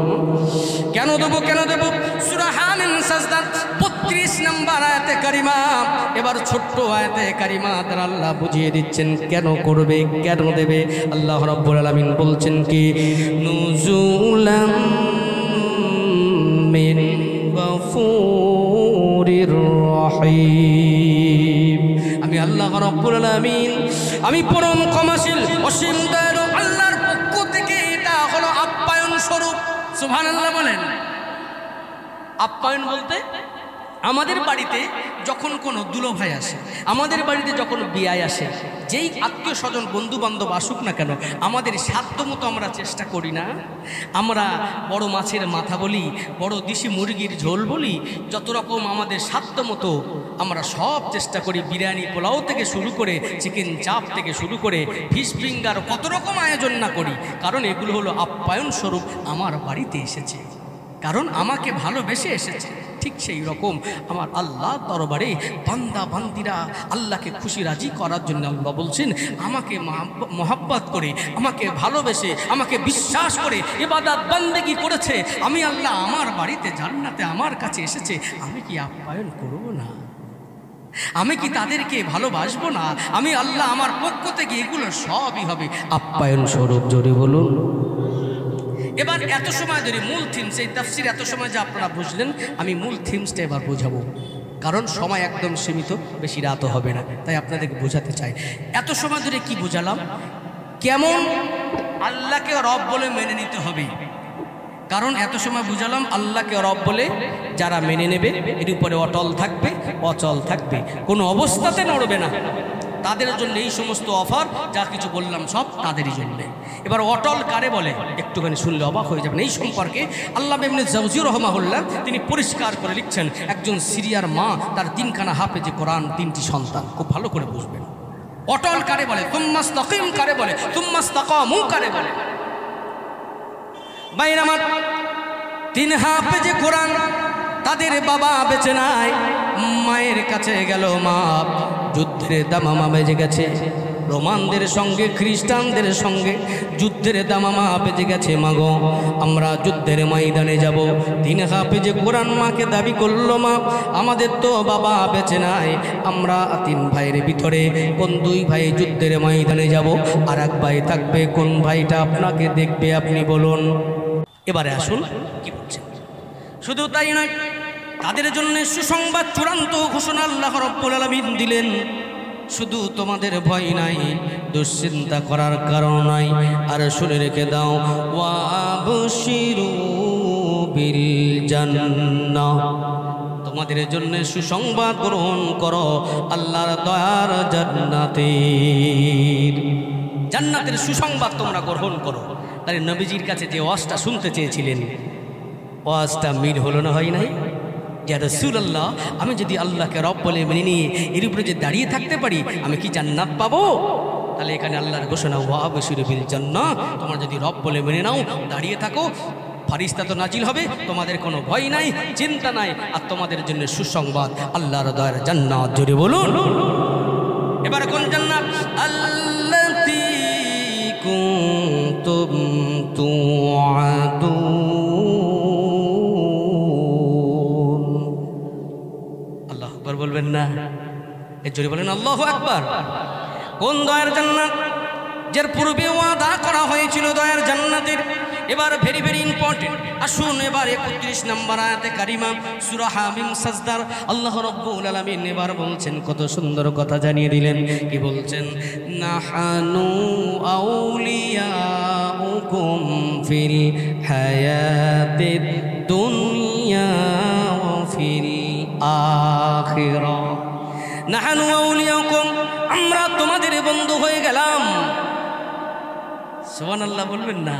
কেন দেব? কেন দেব? সূরা হামিম সাজদা 32 নম্বর আয়াতে কারিমা, এবার ছোট্ট আয়াতে কারিমা তার আল্লাহ বুঝিয়ে দিচ্ছেন কেন করবে, কেন দেবে। আল্লাহ রাব্বুল আলামিন বলছেন কি, নুজুলাম মিন গফুরির রহিম। আমি আল্লাহ রাব্বুল আলামিন, আমি পরম ক্ষমাশীল অসীম দয়ালু আল্লাহর পক্ষ থেকে এটা হলো আপ্যায়ন স্বরূপ। সুবহানাল্লাহ বলেন। আপ্যায়ন বলতে আমাদের বাড়িতে যখন কোনো দুলো ভাই আসে, আমাদের বাড়িতে যখন বিয়ায় আসে, যেই আত্মীয় স্বজন বন্ধু বান্ধব আসুক না কেন, আমাদের সাধ্য মতো আমরা চেষ্টা করি না, আমরা বড় মাছের মাথা বলি, বড় দেশি মুরগির ঝোল বলি, যত রকম আমাদের সাধ্য মতো আমরা সব চেষ্টা করি, বিরিয়ানি পোলাও থেকে শুরু করে চিকেন চাপ থেকে শুরু করে ফিশ ফিঙ্গার কত রকম আয়োজন না করি, কারণ এগুলো হলো আপ্যায়ন স্বরূপ আমার বাড়িতে এসেছে, কারণ আমাকে ভালোবেসে এসেছে। ঠিক সেই রকম আমার আল্লাহ দরবারে বান্দা বান্দিরা আল্লাহকে খুশি রাজি করার জন্য আল্লাহ বলছেন আমাকে মহাব্বত করে, আমাকে ভালোবেসে, আমাকে বিশ্বাস করে ইবাদত বান্দেগি করেছে, আমি আল্লাহ আমার বাড়িতে জান্নাতে আমার কাছে এসেছে, আমি কি আপ্যায়ন করব না? আমি কি তাদেরকে ভালোবাসবো না? আমি আল্লাহ আমার পক্ষ থেকে এগুলো সবই হবে আপ্যায়ন স্বরূপ, জোরে বলুন। এবার এত সময় ধরে মূল থিমস, এই তাফসির এত সময় যে আপনারা বুঝলেন, আমি মূল থিমসটা এবার বোঝাবো, কারণ সময় একদম সীমিত, বেশি রাতও হবে না, তাই আপনাদেরকে বোঝাতে চাই। এত সময় ধরে কি বোঝালাম, কেমন আল্লাহকে রব বলে মেনে নিতে হবে, কারণ এত সময় বুঝালাম আল্লাহকে রব বলে যারা মেনে নেবে এর উপরে অটল থাকবে, অচল থাকবে, কোনো অবস্থাতে নড়বে না, তাদের জন্য এই সমস্ত অফার যা কিছু বললাম সব তাদেরই জন্য। এবার অটল কারে বলে একটুখানি শুনলে অবাক হয়ে যাবেন। এই সম্পর্কে আল্লামা ইবনে জাওজি রাহিমাহুল্লাহ তিনি পরিষ্কার করে লিখছেন, একজন সিরিয়ার মা, তার 3খানা হাফেজে কোরআন, 3টি সন্তান, খুব ভালো করে বুঝবেন। অটল কারে বলে, তুম্মাস্তাকিম কারে বলে, তুম্মাস্তাকামু কারে বলে। ভাইরা আমার, 3 হাফেজে কোরআন, তাদের বাবা বেঁচে নাই, মায়ের কাছে গেল, মা যুদ্ধের দামামা বেজে গেছে, রোমানদের সঙ্গে খ্রিস্টানদের সঙ্গে যুদ্ধের দামামা বেজে গেছে মাগো, আমরা যুদ্ধের ময়দানে যাব। 3 হাফেজে কোরআন মাকে দাবি করলো, মা আমাদের তো বাবা বেঁচে নাই, আমরা 3 ভাইয়ের ভিতরে কোন 2 ভাই যুদ্ধের ময়দানে যাব, আর 1 ভাই থাকবে, কোন ভাইটা আপনাকে দেখবে আপনি বলুন। এবারে আসুন কি বলছেন। শুধু তাই নয়, তাদের জন্য সুসংবাদ, চূড়ান্ত ঘোষণা আল্লাহ রাব্বুল আলামিন দিলেন। শুধু তোমাদের ভয় নাই, দুশ্চিন্তা করার কারণ নাই, আর শুনে রেখে দাও, ওয়াবশিরু বিল জান্নাহ, তোমাদের জন্য সুসংবাদ গ্রহণ করো আল্লাহর দয়ার জান্নাতের। জান্নাতের সুসংবাদ তোমরা গ্রহণ করো। তাহলে নবীজির কাছে যে ওয়াজটা শুনতে চেয়েছিলেন, ওয়াজটা মিল হলো না, হয় নাই? যে রাসূলুল্লাহ, আমি যদি আল্লাহকে রব বলে মেনে নিয়ে এর উপরে যে দাঁড়িয়ে থাকতে পারি, আমি কি জান্নাত পাবো? তাহলে এখানে আল্লাহর ঘোষণা, ওয়াবশিরু বিল জান্নাহ, তোমরা যদি রব বলে মেনে নাও, দাঁড়িয়ে থাকো, ফারিস্তা তো নাজিল হবে, তোমাদের কোনো ভয় নাই, চিন্তা নাই, আর তোমাদের জন্য সুসংবাদ আল্লাহর দয়ার জান্নাত। জোরে বলুন। এবার কোন জান্নাত? আল্লাতী কুনতুম তুআদুন। আল্লাহু আকবার বলবেন না? এর জোরে বলেন আল্লাহু আকবার। কোন দয়ার জান্নাত? যার পূর্বে ওয়াদা করা হয়েছিল দয়ার জান্নাতের। এবার ভেরি ভেরি ইম্পর্টেন্ট, আসুন এবার 31 নম্বর আয়াতে কারিমা সূরা হামিম সাজদার আল্লাহ রাব্বুল আলামিন এবার বলছেন, কত সুন্দর কথা জানিয়ে দিলেন। কি বলছেন? নাহানু আউলিয়াউকুম ফিল হায়াতিদ দুনিয়া ওয়া ফিল আখিরাহ। নাহানু আউলিয়াউকুম, আমরা তোমাদের বন্ধু হয়ে গেলাম। সুবহানাল্লাহ বলবেন না?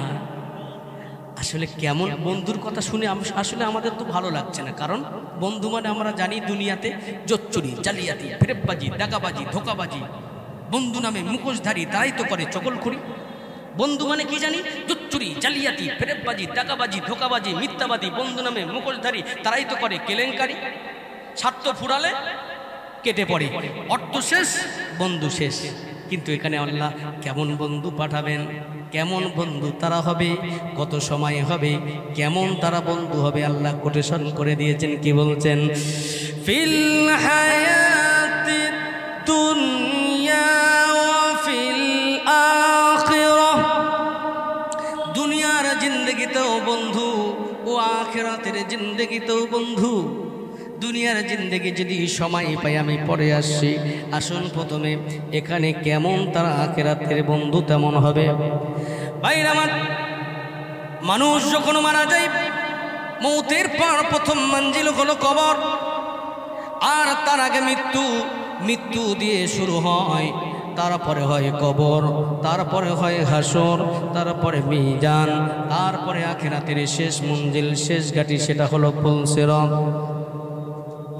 আসলে কেমন বন্ধুর কথা শুনে আসলে আমাদের তো ভালো লাগছে না। কারণ বন্ধু মানে আমরা জানি দুনিয়াতে জোচ্চুরি, জালিয়াতি, ফেরেববাজি, দাগাবাজি, ধোকাবাজি, বন্ধু নামে মুখোশধারী তারাই তো করে চগলখড়ি। বন্ধু মানে কি জানি? জোচ্চুরি, জালিয়াতি, ফেরেববাজি, দাগাবাজি, ধোকাবাজি, মিথ্যাবাদী, বন্ধু নামে মুখোশধারী তারাই তো করে কেলেঙ্কারি। স্বার্থ ফুরালে কেটে পড়ে, অর্থ শেষ, বন্ধু শেষ। কিন্তু এখানে আল্লাহ কেমন বন্ধু পাঠাবেন, কেমন বন্ধু তারা হবে, কত সময় হবে, কেমন তারা বন্ধু হবে, আল্লাহ কোটেশন করে দিয়েছেন। কি বলছেন? ফিল হায়াতিদ দুনিয়া ওয়া ফিল আখিরাহ, দুনিয়ার জিন্দেগিতেও বন্ধু ও আখিরাতের জিন্দেগিতেও বন্ধু। দুনিয়ার জিন্দেগি যদি সময় পাই আমি পরে আসছি। আসুন প্রথমে এখানে কেমন তারা আখিরাতের বন্ধু তেমন হবে। ভাইরা আমার, মানুষ যখন মারা যায়, মৌতের পর প্রথম মঞ্জিল হলো কবর, আর তার আগে মৃত্যু। মৃত্যু দিয়ে শুরু হয়, তারপরে হয় কবর, তারপরে হয় হাসর, তারপরে মিজান, তারপরে আখিরাতের শেষ মঞ্জিল, শেষ ঘাটি, সেটা হলো পুলসিরাত।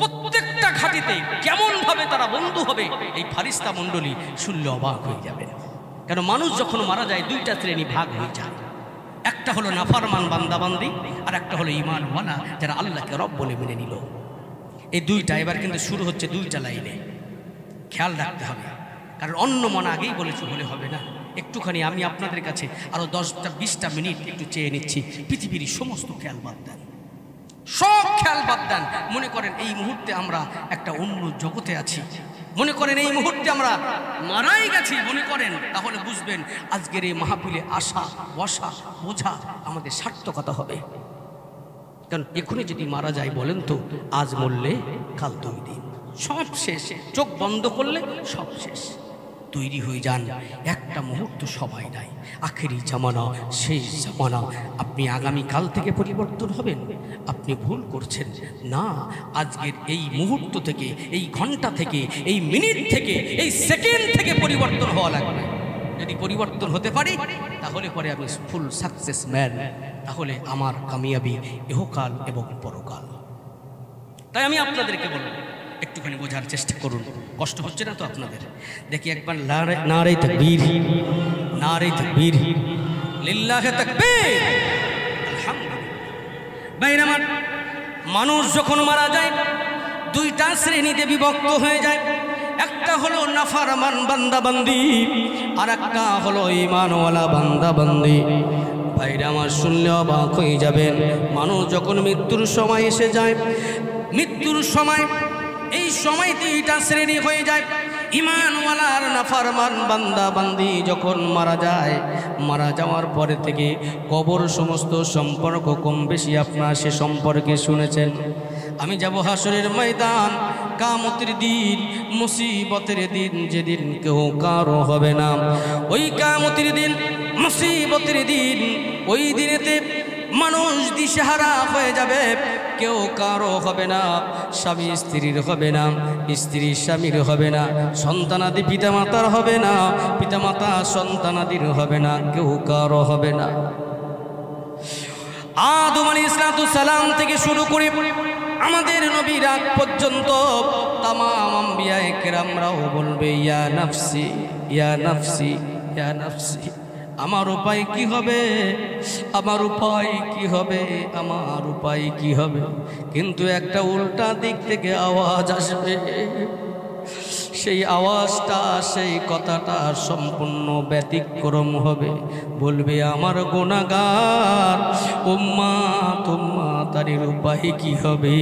প্রত্যেকটা ঘাটিতে কেমন ভাবে তারা বন্ধু হবে, এই ফারিস্তা মণ্ডলী শুনলে অবাক হয়ে যাবে। কারণ মানুষ যখন মারা যায় 2টা শ্রেণী ভাগ হয়ে যায়। একটা হলো নাফরমান বান্দাবান্দি, আর একটা হলো ঈমানওয়ালা যারা আল্লাহকে রব বলে মেনে নিল। এই 2টা এবার কিন্তু শুরু হচ্ছে 2টা লাইনে, খেয়াল রাখতে হবে। কারণ অন্য মনে আগেই বলেছি, বলে হবে না। একটুখানি আমি আপনাদের কাছে আরো 10-20টা মিনিট একটু চেয়ে নিচ্ছি। পৃথিবীর সমস্ত খেয়াল বাদ দেন, সব খেয়াল বাদ দেন। মনে করেন এই মুহূর্তে আমরা একটা অন্য জগতে আছি, মনে করেন এই মুহূর্তে আমরা মারাই গেছি, মনে করেন, তাহলে বুঝবেন আজকের এই মাহফিলে আসা, বসা, বোঝা আমাদের সার্থকতা হবে। কারণ এখনই যদি মারা যায়, বলেন তো, আজ মরলে কাল 2 দিন, সব শেষ। চোখ বন্ধ করলে সব শেষ। তৈরি হয়ে যান, একটা মুহূর্ত সবাই নাই। আখেরি জামানা, শেষ জামানা। আপনি আগামীকাল থেকে পরিবর্তন হবেন, আপনি ভুল করছেন না। আজকের এই মুহূর্ত থেকে, এই ঘন্টা থেকে, এই মিনিট থেকে, এই সেকেন্ড থেকে পরিবর্তন হওয়া লাগবে। যদি পরিবর্তন হতে পারি, তাহলে পরে আমি ফুল সাকসেস ম্যান, তাহলে আমার কামিয়াবি ইহকাল এবং পরকাল। তাই আমি আপনাদেরকে বলবো, একটুখানি বোঝার চেষ্টা করুন। কষ্ট হচ্ছে না তো আপনাদের? দেখি একবার নারে তাকবীর, নারে তাকবীর, লিল্লাহি তাকবীর, আলহামদুলিল্লাহ। ভাইরা আমার, মানুষ যখন মারা যায় 2টা শ্রেণীতে বিভক্ত হয়ে যায়। একটা হলো নাফরমান বান্দা বান্দি, আর একটা হলো ঈমানওয়ালা বান্দা বান্দি। ভাইরা আমার শুনলে অবাক হয়ে যাবেন, মানুষ যখন মৃত্যুর সময় এসে যায়, মৃত্যুর সময় এই সময়তে এটা শ্রেণী হয়ে যায়। ঈমানওয়ালা আর নাফরমান বান্দা বান্দি যখন মারা যায়, মারা যাওয়ার পরে থেকে কবর সমস্ত সম্পর্ক কম বেশি আপনারা সে সম্পর্কে শুনেছেন। আমি যাব হাসরের ময়দান, কিয়ামতের দিন, মুসিবতের দিন, যেদিন কেউ কারো হবে না। ওই কিয়ামতের দিন, মুসিবতের দিন, ওই দিনেতে মানুষ দিশেহারা হয়ে যাবে, কেউ কারো হবে না। স্বামী স্ত্রীর হবে না, স্ত্রী স্বামীর হবে না, সন্তানাদি পিতামাতার হবে না, পিতামাতা সন্তানাদির হবে না, কেউ কারো হবে না। আদম আলাইহিস সালাম থেকে শুরু করে আমাদের নবীর আগ পর্যন্ত তামাম আম্বিয়ায়ে কেরামরাও বলবে ইয়া নাফসি, ইয়া নাফসি, ইয়া নাফসি। আমার উপায় কি হবে, আমার উপায় কি হবে, আমার উপায় কি হবে। কিন্তু একটা উল্টা দিক থেকে আওয়াজ আসবে, সেই আওয়াজটা, সেই কথাটা সম্পূর্ণ ব্যতিক্রম হবে। বলবে আমার গুনাহগার উম্মত, উম্মত, তার উপায় কি হবে।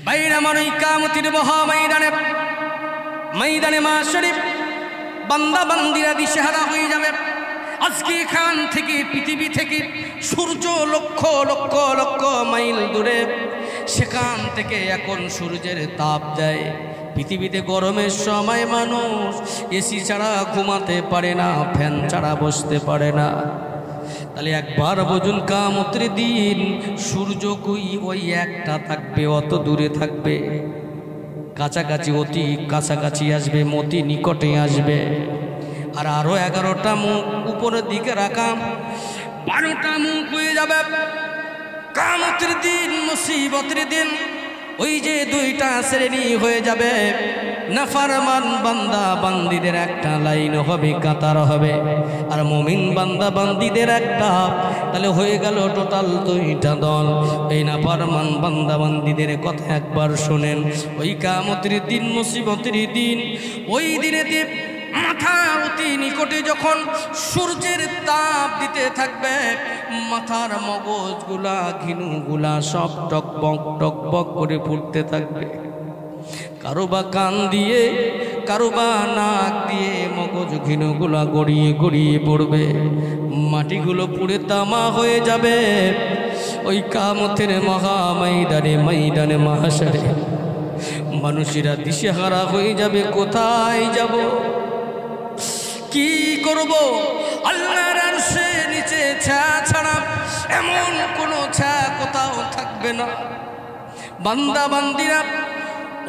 বাইরে আমার ওই কিয়ামতের মহা ময়দানে, ময়দানে মাশরে বান্দা বান্দিরা দিশেহারা হয়ে যাবে। আজকে এখান থেকে, পৃথিবী থেকে সূর্য লক্ষ লক্ষ লক্ষ মাইল দূরে, সেখান থেকে এখন সূর্যের তাপ যায়। পৃথিবীতে গরমের সময় মানুষ এসি ছাড়া ঘুমাতে পারে না, ফ্যান ছাড়া বসতে পারে না। তাহলে একবার বুঝুন, কিয়ামতের দিন সূর্য কই ওই একটা থাকবে, অত দূরে থাকবে, কাছাকাছি, অতি কাছাকাছি আসবে, মতি নিকটে আসবে। আর আরো 11টা মুখ উপরের দিকে রাখা, 12টা মুখ হয়ে যাবে। কিয়ামতের দিন, মুসিবতের দিন, ওই যে 2টা শ্রেণী হয়ে যাবে। নাফরমান বান্দা বান্দিদের একটা লাইন হবে, কাতার হবে, আর মুমিন বান্দা বান্দিদের একটা। তাহলে হয়ে গেল টোটাল 2টা দল। এই নাফরমান বান্দা বান্দিদের কথা একবার শোনেন। ওই কিয়ামতের দিন, মুসিবতের দিন, ওই দিনেতে মাথা অতি নিকটে যখন সূর্যের তাপ দিতে থাকবে, মাথার মগজগুলা, ঘিনুগুলা সব টকবক টকবক করে ফুটতে থাকবে। কারোবা কান দিয়ে, কারোবা নাক দিয়ে মগজ ঘিনুগুলা গড়িয়ে গড়িয়ে পড়বে, মাটিগুলো পুড়ে তামা হয়ে যাবে। ওই কিয়ামতের মহা ময়দানে, ময়দানে মাহশরে মানুষেরা দিশেহারা হয়ে যাবে, কোথায় যাব, কি করব। আল্লাহর আরশের নিচে ছায়া ছাড়া এমন কোনো ছায়া কোথাও থাকবে না। বান্দা বান্দিরা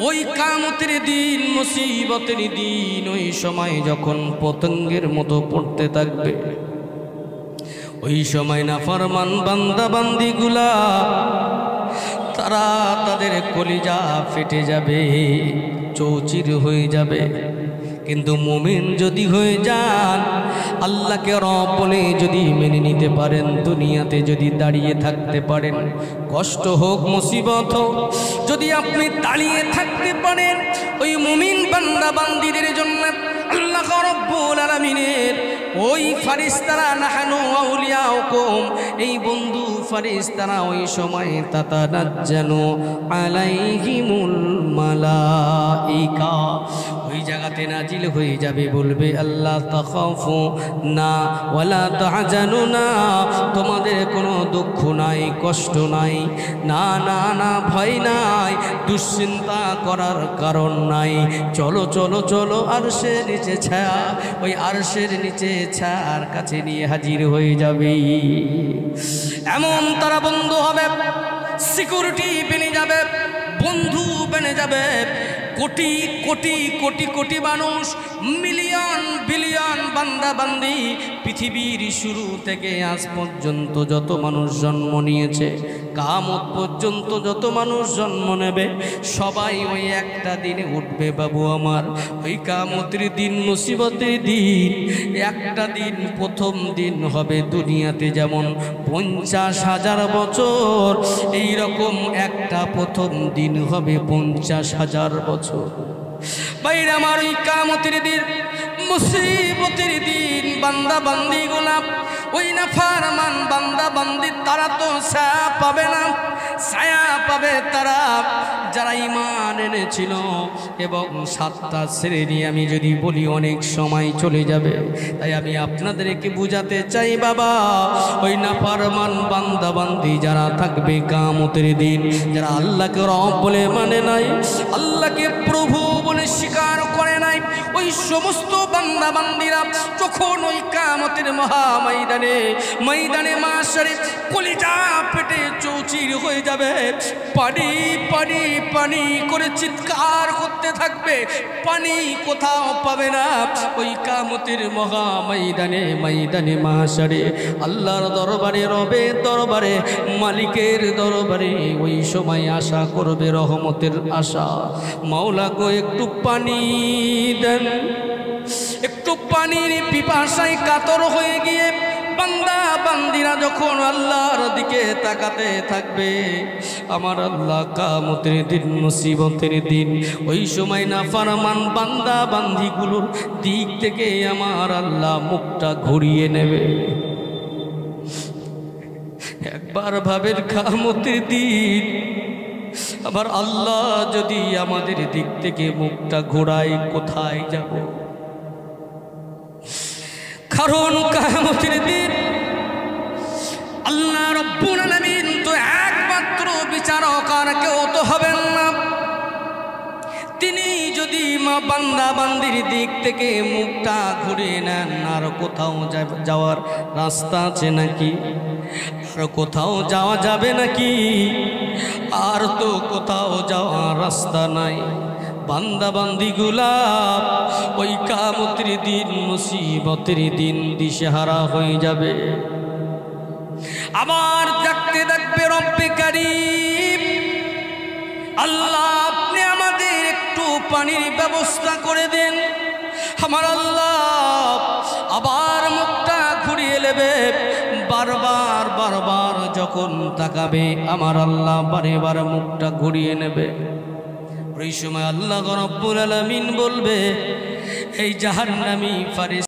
ওই কিয়ামতের দিন, মুসিবতের দিন, ওই সময় যখন পতঙ্গের মতো পড়তে থাকবে, ওই সময় নাফরমান বান্দা বান্দিগুলা তারা, তাদের কলিজা ফেটে যাবে, চৌচির হয়ে যাবে। কিন্তু মুমিন যদি হয়ে যান, আল্লাহকে রব বলে যদি মেনে নিতে পারেন, দুনিয়াতে যদি দাঁড়িয়ে থাকতে পারেন, কষ্ট হোক, মুসিবত হোক, যদি আপনি দাঁড়িয়ে থাকতে পারেন, ওই মুমিন বান্দা বান্দিদের জন্য আল্লাহ রব্বুল আলামিনের ওই ফারিস্তারা, নাহানু আউলিয়াউকুম, এই বন্ধু ফারিস্তারা ওই সময় তাতানাজ্জালু আলাইহিমুল মালাইকা, ওই জায়গাতে নাজিল হয়ে যাবে, বলবে আল্লাহ তাখাফু না ওয়ালা তাহজানু না, তোমাদের কোনো দুঃখ নাই, কষ্ট নাই, না না না, ভয় নাই, দুশ্চিন্তা করার কারণ নাই। চলো চলো চলো, আরশের নিচে ছায়া, ওই আরশের নিচে ছায়ার কাছে নিয়ে হাজির হয়ে যাবে। এমন তারা বন্ধু হবে, সিকিউরিটি বেনে যাবে, বন্ধু বেনে যাবে, কোটি কোটি কোটি কোটি মানুষ, মিলিয়ন বিলিয়ন বান্দা বান্দি, পৃথিবীর শুরু থেকে আজ পর্যন্ত যত মানুষ জন্ম নিয়েছে, কিয়ামত পর্যন্ত যত মানুষ জন্ম নেবে, সবাই ওই একটা দিনে উঠবে বাবু আমার। ওই কিয়ামতের দিন, মুসিবতের দিন, একটা দিন, প্রথম দিন হবে দুনিয়াতে যেমন 50,000 বছর, এই রকম একটা প্রথম দিন হবে 50,000 বছর। বাইরে আমার ওই কিয়ামতের দিন, মুসিবতের দিন, বান্দা বান্দি গোলাপ, ওই নাফরমান বান্দা বান্দি তারা তো ছায়া পাবে না, ছায়া পাবে তারা যারা ঈমান এনেছিল। এবং 7টা শ্রেণী আমি যদি বলি অনেক সময় চলে যাবে, তাই আমি আপনাদেরকে বুঝাতে চাই বাবা, ওই নাফরমান বান্দা বান্দি যারা থাকবে কিয়ামতের দিন, যারা আল্লাহকে রব বলে মানে নাই, আল্লাহকে প্রভু বলে স্বীকার করে নাই, ওই সমস্ত বান্দা বান্দিরা যখন ওই কিয়ামতের মহা ময়দানে মাশারে কলিজা পেটে চৌচির হয়ে যাবে, পানি পানি পানি করে চিৎকার করতে থাকবে, পানি কোথাও পাবে না। ওই কিয়ামতের মহা ময়দানে মাশারে আল্লাহর দরবারে, রবের দরবারে, মালিকের দরবারে ওই সময় আশা করবে রহমতের আশা, মাওলা গো একটু পানি দেন। একটু পানির পিপাসায় কাতর হয়ে গিয়ে বান্দা বান্দিরা যখন আল্লাহর দিকে তাকাতে থাকবে, আমার আল্লাহ কিয়ামতের দিন, মুসিবতের দিন, ওই সময় নাফরমান বান্দা বান্দিগুলোর দিক থেকে আমার আল্লাহ মুখটা ঘুরিয়ে নেবে। একবার ভাবেন কিয়ামতের দিন আবার আল্লাহ যদি আমাদের দিক থেকে মুখটা ঘোরায়, কোথায় যাব? কারণ কিয়ামতের দিন আল্লাহ রাব্বুল আলামিন তো একমাত্র বিচারক, আর কেউ তো হবেন না। তিনি যদি বান্দা বান্দির দিক থেকে মুখটা ঘুরিয়ে নেন, আর কোথাও যাওয়ার রাস্তা আছে নাকি? আর কোথাও যাওয়া যাবে নাকি? আর তো কোথাও যাওয়ার রাস্তা নাই। বান্দা বান্দিগুলা ওই কিয়ামতের দিন, মুসিবতের দিন দিশেহারা হয়ে যাবে। আবার ডাকতে ডাকবে রব্বে কারীম, আল্লাহ আপনি আমাদের একটু পানির ব্যবস্থা করে দেন। আমার আল্লাহ আবার মুখটা ঘুরিয়ে নেবে, বারবার বারবার যখন তাকাবে আমার আল্লাহ বারে বারে মুখটা ঘুরিয়ে নেবে। ওই সময় আল্লাহ রাব্বুল আলামিন বলবে, এই জাহান্নামী ফারিস